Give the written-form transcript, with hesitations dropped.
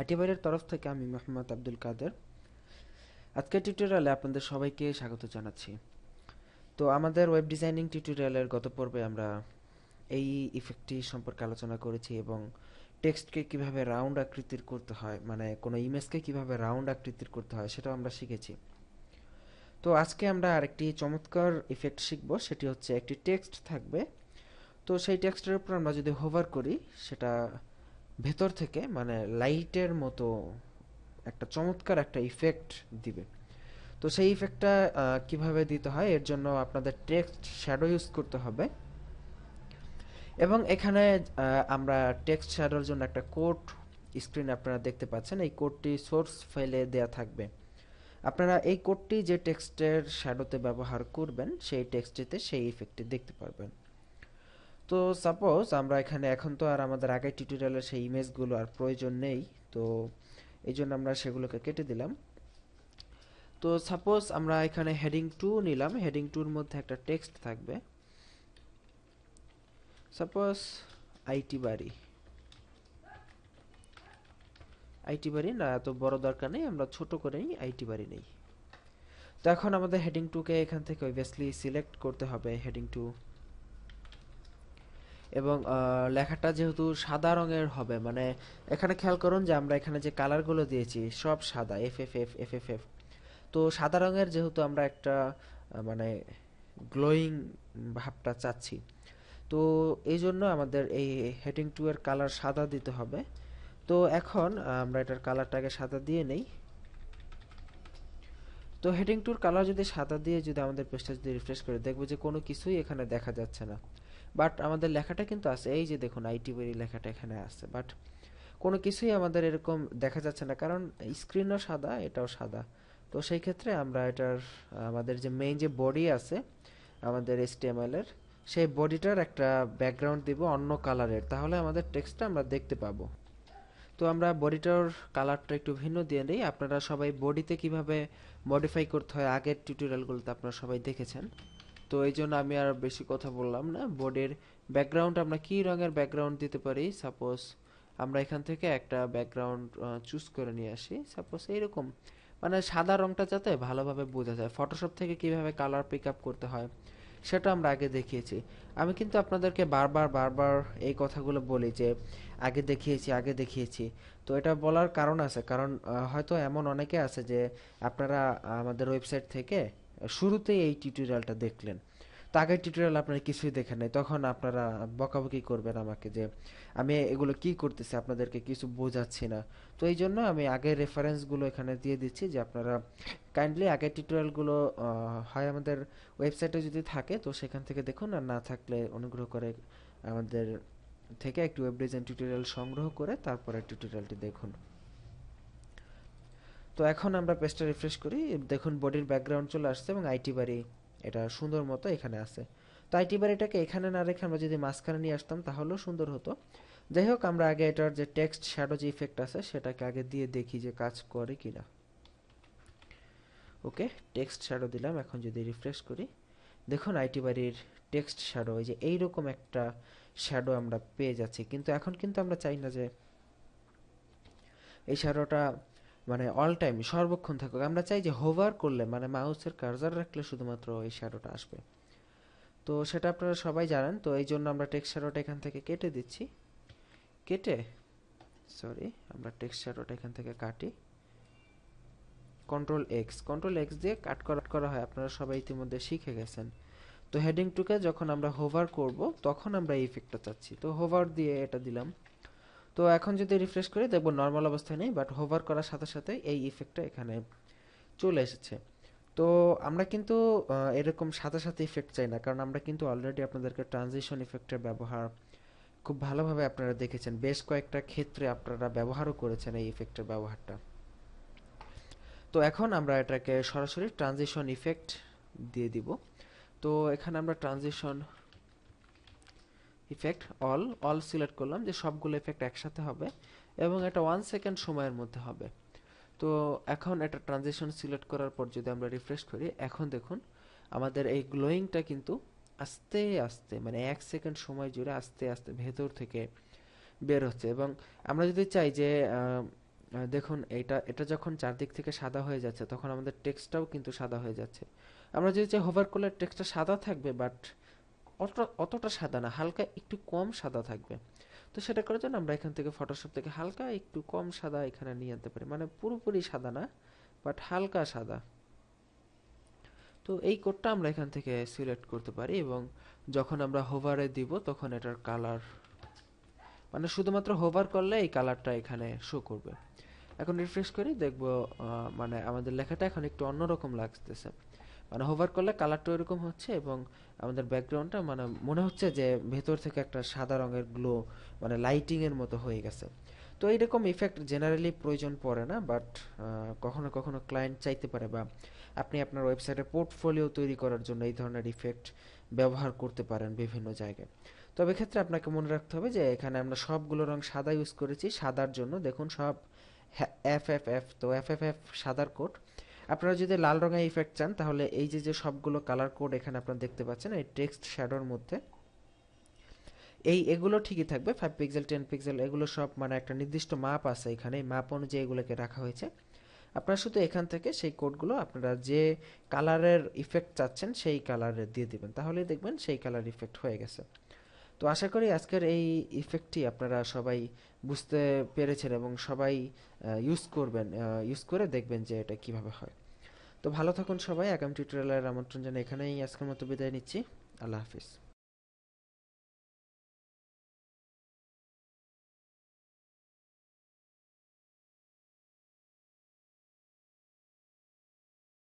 আইটিবাইরের তরফ থেকে আমি মোহাম্মদ আব্দুল কাদের। আজকের টিউটোরিয়ালে আপনাদের সবাইকে স্বাগত জানাচ্ছি। তো আমাদের ওয়েব ডিজাইনিং টিউটোরিয়ালের গত পর্বে আমরা এই ইফেক্টটি সম্পর্কে আলোচনা করেছি এবং টেক্সটকে কিভাবে রাউন্ড আকৃতির করতে হয়, মানে কোনো ইমেজকে কিভাবে রাউন্ড আকৃতির করতে হয় সেটাও আমরা শিখেছি। তো আজকে আমরা আরেকটি চমৎকার ইফেক্ট শিখব, সেটি হচ্ছে একটি টেক্সট থাকবে। তো সেই টেক্সটের উপর আমরা যদি হোভার করি, সেটা ভেতর থেকে মানে লাইটের মতো একটা চমৎকার একটা ইফেক্ট দিবে। তো সেই ইফেক্টটা কিভাবে দিতে হয়, এর জন্য আপনাদের টেক্সট শ্যাডো ইউজ করতে হবে। এবং এখানে আমরা টেক্সট শ্যাডোর জন্য একটা কোড স্ক্রিন আপনারা দেখতে পাচ্ছেন। এই কোডটি সোর্স ফাইলে দেয়া থাকবে। আপনারা এই কোডটি যে টেক্সটের শ্যাডোতে ব্যবহার করবেন সেই টেক্সটিতে সেই ইফেক্টটি দেখতে পারবেন। তো সাপোজ আমরা এখানে এখন তো আর আমাদের আগের টিউটোরিয়ালের সেই ইমেজগুলো আর প্রয়োজন নেই। তো এই জন্য আমরা সেগুলোকে কেটে দিলাম। তো সাপোজ আমরা এখানে হেডিং 2 নিলাম, হেডিং 2 এর মধ্যে একটা টেক্সট থাকবে। সাপোজ আইটি বাড়ি। আইটি বাড়ি না, এত বড় দরকার নেই, আমরা ছোট করেই আইটি বাড়ি নেই। তো এখন আমাদের হেডিং 2 কে এখান থেকে অবভিয়াসলি সিলেক্ট করতে হবে, হেডিং 2। এবং লেখাটা যেহেতু সাদা রঙের হবে, মানে এখানে খেয়াল করুন যে আমরা এখানে যে কালারগুলো দিয়েছি সব সাদা, এফএফএফ। তো সাদা রঙের যেহেতু আমরা একটা মানে গ্লোয়িং ভাবটা চাচ্ছি, তো এই জন্য আমাদের এই হেডিং 2 এর কালার সাদা দিতে হবে। তো এখন আমরা এটার কালারটাকে সাদা দিয়ে নেই। তো হেডিং 2 এর কালার যদি সাদা দিয়ে যদি আমাদের পেজটা যদি রিফ্রেশ করে, দেখবো যে কোনো কিছুই এখানে দেখা যাচ্ছে না। বাট আমাদের লেখাটা কিন্তু আছে, এই যে দেখুন আইটি বেরি লেখাটা এখানে আছে, বাট কোনো কিছুই আমাদের এরকম দেখা যাচ্ছে না, কারণ স্ক্রিনও সাদা, এটাও সাদা। তো সেই ক্ষেত্রে আমরা এটার আমাদের যে মেইন যে বডি আছে আমাদের HTML এর, সেই বডিটার একটা ব্যাকগ্রাউন্ড দিব অন্য কালারের, তাহলে আমাদের টেক্সটটা আমরা দেখতে পাবো। তো আমরা বডিটার কালারটা একটু ভিন্ন দিয়ে নিই। আপনারা সবাই বডিতে কিভাবে মডিফাই করতে হয় আগের টিউটোরিয়ালগুলোতে আপনারা সবাই দেখেছেন। তো এই জন্য আমি আর বেশি কথা বললাম না। বডির ব্যাকগ্রাউন্ড আমরা কি রঙের ব্যাকগ্রাউন্ড দিতে পারি, সাপোজ আমরা এখান থেকে একটা ব্যাকগ্রাউন্ড চুজ করে নিয়ে আসি, সাপোজ এইরকম, মানে সাদা রংটা যাতে ভালোভাবে বোঝা যায়। ফটোশপ থেকে কিভাবে কালার পিক আপ করতে হয় সেটা আমরা আগে দেখিয়েছি। আমি কিন্তু আপনাদেরকে বারবার বারবার এই কথাগুলো বলি যে আগে দেখিয়েছি। তো এটা বলার কারণ আছে, কারণ হয়তো এমন অনেকে আছে যে আপনারা আমাদের ওয়েবসাইট থেকে শুরুতেই এই টিউটোরিয়ালটা দেখলেন, তো আগের টিউটোরিয়াল আপনারা কিছুই দেখেন নাই, তখন আপনারা বকাবকি করবেন আমাকে যে আমি এগুলো কি করতেছি, আপনাদেরকে কিছু বোঝাচ্ছি না। তো এই জন্য আমি আগের রেফারেন্সগুলো এখানে দিয়ে দিচ্ছি যে আপনারা কাইন্ডলি আগের টিউটোরিয়ালগুলো হয় আমাদের ওয়েবসাইটে যদি থাকে তো সেখান থেকে দেখুন, আর না থাকলে অনুগ্রহ করে আমাদের থেকে একটু ওয়েব ডিজাইন টিউটোরিয়াল সংগ্রহ করে তারপরে টিউটোরিয়ালটি দেখুন। তো এখন আমরা পেজটা রিফ্রেশ করি, দেখুন বডির ব্যাকগ্রাউন্ড চলে আসছে এবং আইটি বাড়ি এটা সুন্দর মতো এখানে আছে। তো আইটি বাড়িটাকে এখানে না রেখে আমরা যদি মাঝখানে নিয়ে আসতাম তাহলেও সুন্দর হতো। যাই হোক, আমরা আগে এটার যে টেক্সট শ্যাডো যে ইফেক্ট আছে সেটাকে আগে দিয়ে দেখি যে কাজ করে কিনা। ওকে, টেক্সট শ্যাডো দিলাম। এখন যদি রিফ্রেশ করি, দেখুন আইটি বাড়ির টেক্সট শ্যাডো এই যে এইরকম একটা শ্যাডো আমরা পেয়ে যাচ্ছি। কিন্তু এখন কিন্তু আমরা চাই না যে এই শ্যাডোটা মানে অল টাইম সর্বক্ষণ থাকুক, আমরা চাই যে হোভার করলে মানে মাউসের কার্সার রাখলে শুধুমাত্র এই শ্যাডোটা আসবে। তো সেটা আপনারা সবাই জানেন। তো এই জন্য আমরা টেক্সট শ্যাডোটা এখান থেকে কেটে দিচ্ছি। কেটে সরি, আমরা টেক্সট শ্যাডোটা এখান থেকে কাটি। কন্ট্রোল এক্স দিয়ে কাট করা হয়, আপনারা সবাই ইতিমধ্যে শিখে গেছেন। তো হেডিং টুকে যখন আমরা হোভার করব তখন আমরা এই ইফেক্টটা চাচ্ছি, তো হোভার দিয়ে এটা দিলাম। তো এখন যদি রিফ্রেশ করি দেখব নর্মাল অবস্থায় নেই, বাট হোভার করার সাথে সাথে এই ইফেক্টটা এখানে চলে এসেছে। তো আমরা কিন্তু এরকম সাথে সাথে ইফেক্ট চাই না, কারণ আমরা কিন্তু অলরেডি আপনাদেরকে ট্রানজিশন ইফেক্টের ব্যবহার খুব ভালোভাবে আপনারা দেখেছেন, বেশ কয়েকটা ক্ষেত্রে আপনারা ব্যবহারও করেছেন এই ইফেক্টের ব্যবহারটা। তো এখন আমরা এটাকে সরাসরি ট্রানজিশন ইফেক্ট দিয়ে দিব। তো এখানে আমরা transition effect all all select করলাম যে সবগুলো ইফেক্ট একসাথে হবে এবং এটা 1 সেকেন্ড সময়ের মধ্যে হবে। তো এখন এটা ট্রানজিশন সিলেক্ট করার পর যদি আমরা রিফ্রেশ করি, এখন দেখুন আমাদের এই গ্লোয়িংটা কিন্তু আস্তে আস্তে মানে 1 সেকেন্ড সময় জুড়ে আস্তে আস্তে ভেতর থেকে বের হচ্ছে। এবং আমরা যদি চাই যে দেখুন এটা এটা যখন চারদিক থেকে সাদা হয়ে যাচ্ছে তখন আমাদের টেক্সটটাও কিন্তু সাদা হয়ে যাচ্ছে। আমরা যদি চাই হোভার করলে টেক্সটটা সাদা থাকবে, বাট অতটা সাদা না, হালকা একটু কম সাদা থাকবে। তো সেটা করার জন্য আমরা এখান থেকে ফটোশপ থেকে হালকা একটু কম সাদা এখানে নিয়ে আনতে পারি, মানে পুরোপুরি সাদা না, বাট হালকা সাদা। তো এই কোডটা আমরা এখান থেকে সিলেক্ট করতে পারি এবং যখন আমরা হোভারে দিব তখন এটার কালার, মানে শুধুমাত্র হোভার করলে এই কালারটা এখানে শো করবে। এখন রিফ্রেশ করি, দেখবো মানে আমাদের লেখাটা এখন একটু অন্যরকম লাগতেছে। মানে হোভার করলে কালারটা এরকম হচ্ছে এবং আমাদের ব্যাকগ্রাউন্ডটা মানে মনে হচ্ছে যে ভেতর থেকে একটা সাদা রঙের গ্লো, মানে লাইটিং এর মতো হয়ে গেছে। তো এইরকম ইফেক্ট জেনারেলি প্রয়োজন পড়ে না, বাট কখনো কখনো ক্লায়েন্ট চাইতে পারে, বা আপনি আপনার ওয়েবসাইটে পোর্টফোলিও তৈরি করার জন্য এই ধরনের ইফেক্ট ব্যবহার করতে পারেন বিভিন্ন জায়গায়। তবে এক্ষেত্রে আপনাকে মনে রাখতে হবে যে এখানে আমরা সবগুলো রং সাদা ইউজ করেছি। সাদার জন্য দেখুন সব এফ এফ এফ, তো এফ এফ এফ সাদার কোড। আপনারা যদি লাল রঙের ইফেক্ট চান তাহলে এই যে যে সবগুলো কালার কোড এখানে আপনারা দেখতে পাচ্ছেন এই টেক্সট শ্যাডোর মধ্যে, এগুলো ঠিকই থাকবে। 5 পিক্সেল 10 পিক্সেল এগুলো সব মানে একটা নির্দিষ্ট মাপ আছে এখানে, এই মাপ অনুযায়ী এগুলোকে রাখা হয়েছে। আপনারা শুধু এখান থেকে সেই কোডগুলো আপনারা যে কালারের ইফেক্ট চাচ্ছেন সেই কালারে দিয়ে দিবেন, তাহলেই দেখবেন সেই কালার ইফেক্ট হয়ে গেছে। তো আশা করি আজকের এই ইফেক্টটি আপনারা সবাই বুঝতে পেরেছেন এবং সবাই ইউজ করবেন, ইউজ করে দেখবেন যে এটা কিভাবে হয়। তো ভালো থাকুন সবাই, আগামী টিউটোরিয়ালের আমন্ত্রণ জানিয়ে এখানেই আজকের মতো বিদায় নিচ্ছি। আল্লাহ হাফিজ।